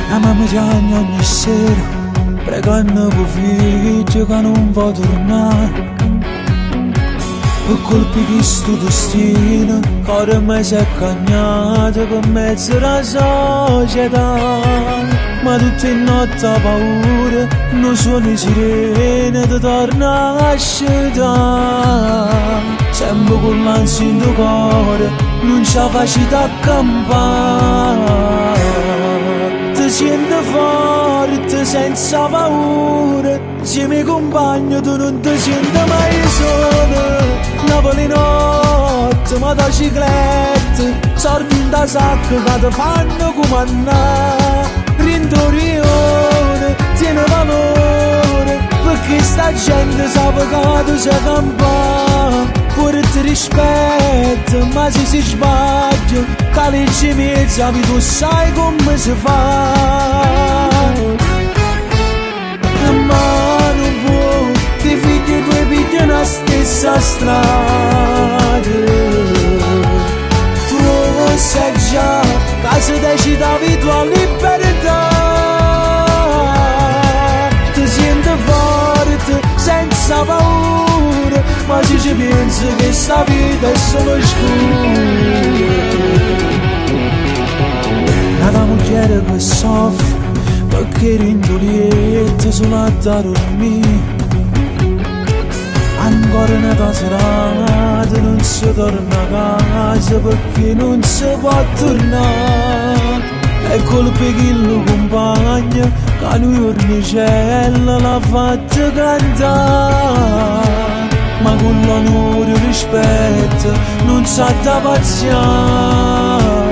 La mamma Gianni ogni sera pregando per figlio che non va tornare. Per colpi di sto destino che ormai si è cagnato per mezzo alla società. Ma tutte le notti ho paura, non suoni sirene ti torna a scegliere. Sempre con l'ansia in tuo cuore, non c'è facilità a campare. Ti senti forte senza paura, se mi compagno tu non ti senti mai solo. Napoli notte, motociclette, sordi in da sacco che ti fanno comandare. Rintorione, tiene valore, perché sta gente sa che tu sei campare. Pure ti rispetto, ma se si sbaglia, calici mezza, tu sai come si fa. Ma non può, che figli tuoi pigliano la stessa strada. Tu lo sai già, che se decidi la tua libertà. Ti senti forte, senza paura, ma se ci pensi che sta vita è solo scura. Una moglie che soffre perché in Giulietta sono a dormire. Ancora una serata non si torna a casa perché non si può tornare. È colpa che lo compagna che noi ornicella l'ha fatta cantare. Ma con l'onore e il rispetto non sa da paziare.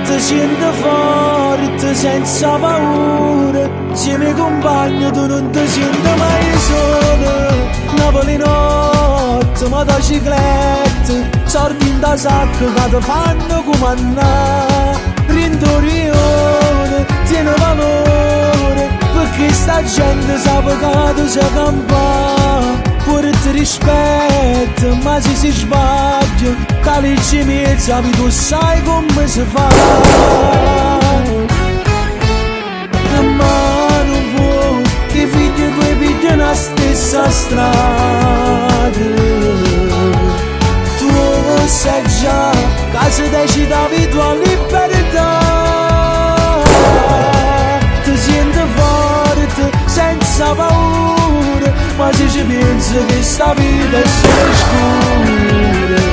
Ti senti forte senza paura, se mi compagno tu non ti senti mai solo. Napoli notte, motociclette, sordi in da sacco che ti fanno comandare. Rintorione, tiene valore, perché sta gente sa che tu sei campare. Pure ti rispetto, ma se si sbaglia, calici mezza, tu sai come si fa. Ma non può, che figli tuoi pigliano la stessa strada. Tu lo sai già, che se decidi la tua libertà. Ti senti forte, senza paura, ma se ci pensi che sta vita è solo scura.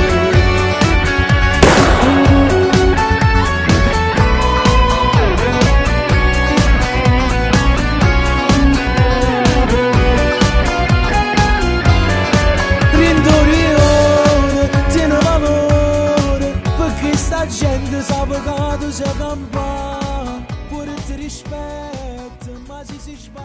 Rintorione, tiene valore, perché sta gente sa che tu sei campare. Pure ti rispetto, ma se si sbaglia.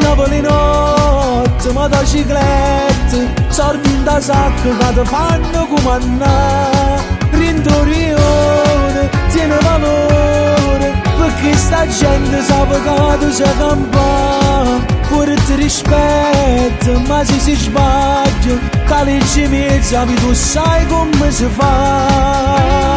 Napoli notte, motociclette, sordi in da sacco che ti fanno comandare. Rintorione, tiene valore, perché sta gente sa che tu sei campare. Pure ti rispetto, ma se si sbaglia, calici mezza, tu sai come si fa.